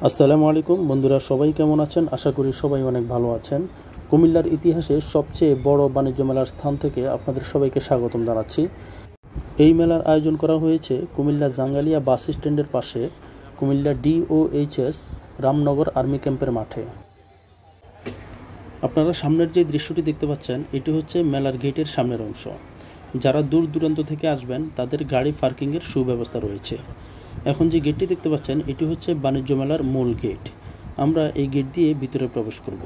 আসসালামু আলাইকুম বন্ধুরা, সবাই কেমন আছেন? আশা করি সবাই অনেক ভালো আছেন। কুমিল্লার ইতিহাসে সবচেয়ে বড় বাণিজ্য মেলার স্থান থেকে আপনাদের সবাইকে স্বাগতম জানাচ্ছি। এই মেলার আয়োজন করা হয়েছে কুমিল্লা জাঙ্গালিয়া বাস স্ট্যান্ডের পাশে কুমিল্লা DOHS রামনগর আর্মি ক্যাম্পের মাঠে। আপনারা সামনের যে দৃশ্যটি দেখতে পাচ্ছেন, এটি হচ্ছে মেলার গেটের সামনের অংশ। যারা দূর দূরান্ত থেকে আসবেন তাদের গাড়ি পার্কিংয়ের সুব্যবস্থা রয়েছে। এখন যে গেটটি দেখতে পাচ্ছেন, এটি হচ্ছে বাণিজ্য মেলার মূল গেট। আমরা এই গেট দিয়ে ভিতরে প্রবেশ করব।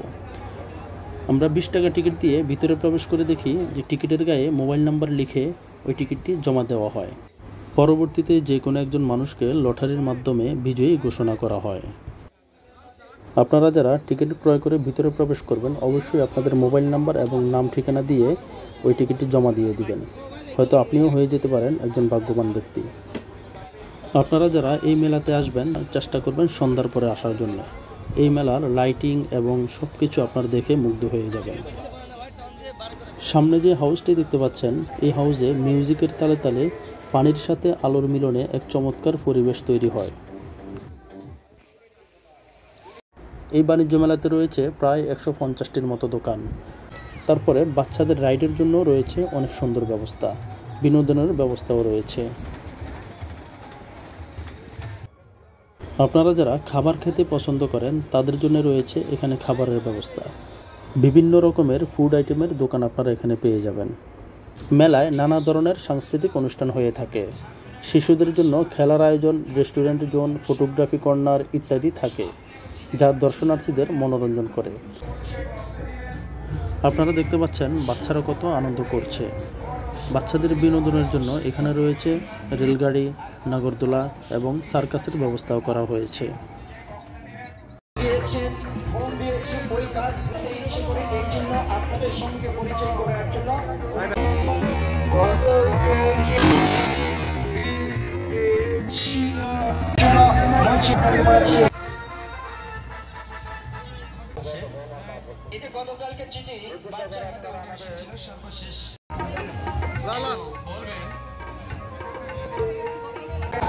আমরা 20 টাকা টিকিট দিয়ে ভিতরে প্রবেশ করে দেখি যে টিকিটের গায়ে মোবাইল নাম্বার লিখে ওই টিকিটটি জমা দেওয়া হয়। পরবর্তীতে যে কোনো একজন মানুষকে লটারির মাধ্যমে বিজয়ী ঘোষণা করা হয়। আপনারা যারা টিকিট ক্রয় করে ভিতরে প্রবেশ করবেন, অবশ্যই আপনাদের মোবাইল নাম্বার এবং নাম ঠিকানা দিয়ে ওই টিকিটটি জমা দিয়ে দিবেন। হয়তো আপনিও হয়ে যেতে পারেন একজন ভাগ্যবান ব্যক্তি। আপনারা যারা এই মেলাতে আসবেন, চেষ্টা করবেন সন্ধ্যার পরে আসার জন্য। এই মেলার লাইটিং এবং সব কিছু আপনারা দেখে মুগ্ধ হয়ে যাবেন। সামনে যে হাউসটি দেখতে পাচ্ছেন, এই হাউসে মিউজিকের তালে তালে পানির সাথে আলোর মিলনে এক চমৎকার পরিবেশ তৈরি হয়। এই বাণিজ্য মেলাতে রয়েছে প্রায় 150টির মতো দোকান। তারপরে বাচ্চাদের রাইডের জন্য রয়েছে অনেক সুন্দর ব্যবস্থা, বিনোদনের ব্যবস্থাও রয়েছে। আপনারা যারা খাবার খেতে পছন্দ করেন তাদের জন্য রয়েছে এখানে খাবারের ব্যবস্থা। বিভিন্ন রকমের ফুড আইটেমের দোকান আপনারা এখানে পেয়ে যাবেন। মেলায় নানা ধরনের সাংস্কৃতিক অনুষ্ঠান হয়ে থাকে। শিশুদের জন্য খেলার আয়োজন, রেস্টুরেন্ট জোন, ফটোগ্রাফি কর্নার ইত্যাদি থাকে, যা দর্শনার্থীদের মনোরঞ্জন করে। আপনারা দেখতে পাচ্ছেন বাচ্চারা কত আনন্দ করছে। বাচ্চাদের বিনোদনের জন্য এখানে রয়েছে রেলগাড়ি, নাগরদোলা এবং সার্কাসের ব্যবস্থাও করা হয়েছে।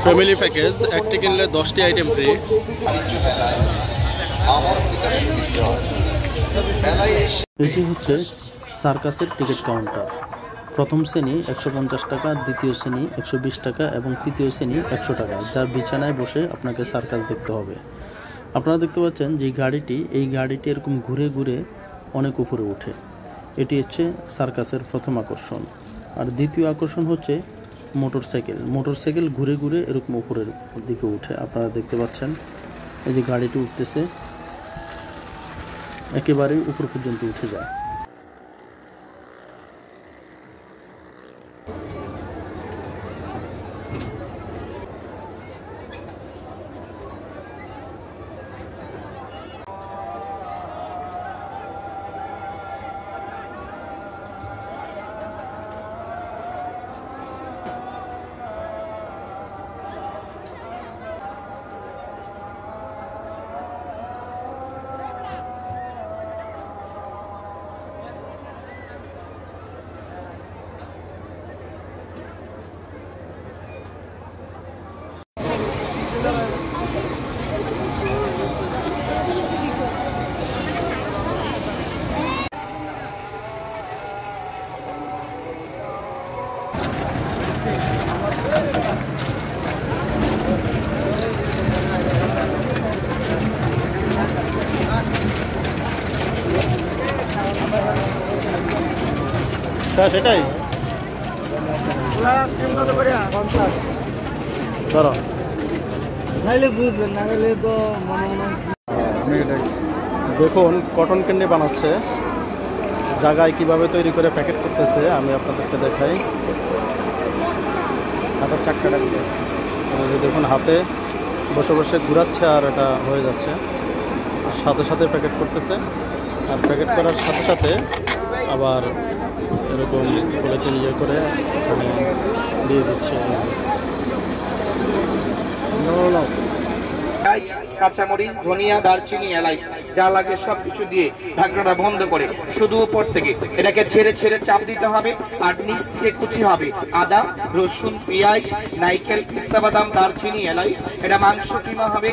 ফ্যামিলি প্যাকেজ, একটি কিনলে 10টি আইটেম ফ্রি। এটি হচ্ছে সার্কাসের টিকিট কাউন্টার। প্রথম শ্রেণী 150 টাকা, দ্বিতীয় শ্রেণী 120 টাকা এবং তৃতীয় শ্রেণী 100 টাকা, যা বিছানায় বসে আপনাকে সার্কাস দেখতে হবে। আপনারা দেখতে পাচ্ছেন যে এই গাড়িটি এরকম ঘুরে ঘুরে অনেক উপরে ওঠে। এটি হচ্ছে সার্কাসের প্রথম আকর্ষণ। আর দ্বিতীয় আকর্ষণ হচ্ছে মোটরসাইকেল ঘুরে ঘুরে এরকম উপরের দিকে উঠে। আপনারা দেখতে পাচ্ছেন এই যে গাড়িটি উঠতেছে, একেবারেই উপর পর্যন্ত উঠে যায়। সেটাই দেখুন কটন ক্যান্ডি বানাচ্ছে। জায়গায় কিভাবে তৈরি করে প্যাকেট করতেছে আমি আপনাদেরকে দেখাই। হাতের চাক্কাটা দিয়ে দেখুন, হাতে বসে বসে ঘুরাচ্ছে আর এটা হয়ে যাচ্ছে। সাথে সাথে প্যাকেট করতেছে, আর প্যাকেট করার সাথে সাথে আবার এরকম পলিথিন ইয়ে করে এখানে দিয়ে দিচ্ছে। কাঁচামরিচ, ধনিয়া, দারচিনি, এলাচ যা লাগে সবকিছু দিয়ে ঢাকনাটা বন্ধ করে শুধু উপর থেকে এটাকে ছেড়ে ছেড়ে চাপ দিতে হবে। আর নিচ থেকে কুচি হবে আদা, রসুন, পেঁয়াজ, নারকেল, পিস্তা বাদাম, দারচিনি, এলাচ। এটা মাংস কিমা হবে।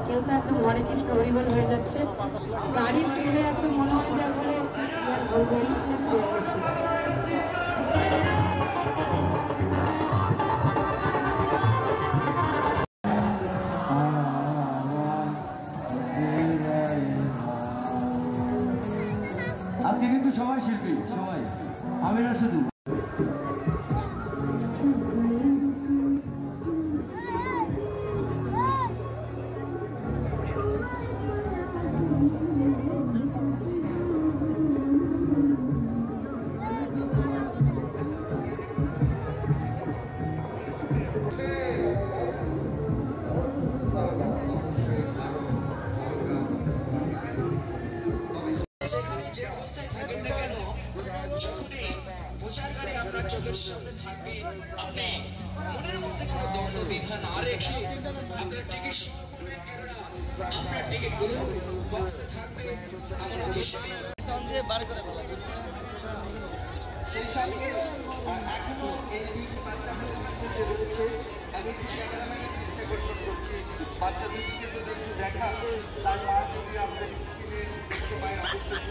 কেউ তো একদম হরে কৃষ্ণ হরিবল হয়ে যাচ্ছে। গাড়ির ট্রেনে এখন মনে হয় যে আসলে আজকে কিন্তু সবাই শিল্পী, সবাই, আমি না শুধু। যেখানে যে অবস্থায় থাকেন না কেন, যখনই প্রচারকারী আপনার চোখের সামনে থাকবে, আপনি মনের মধ্যে কোনো দ্বন্দ্ব দ্বিধা না রেখে আপনার টিকিট সংগ্রহ করবেন, কেননা আপনার টিকিটগুলো বক্সে থাকবে। আমার অতিশয় সেই সঙ্গে এখনো এই দুইটি বাচ্চা যে রয়েছে, আমি একটু ক্যামেরাম্যানের দৃষ্টি আকর্ষণ করছি। বাচ্চা দুটিকে যদি একটু দেখা, তার মা যদি আমাদের স্ক্রিনে সময় অবশ্যই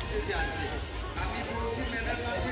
স্টেজে আসবে। আমি বলছি ম্যাডাম আছে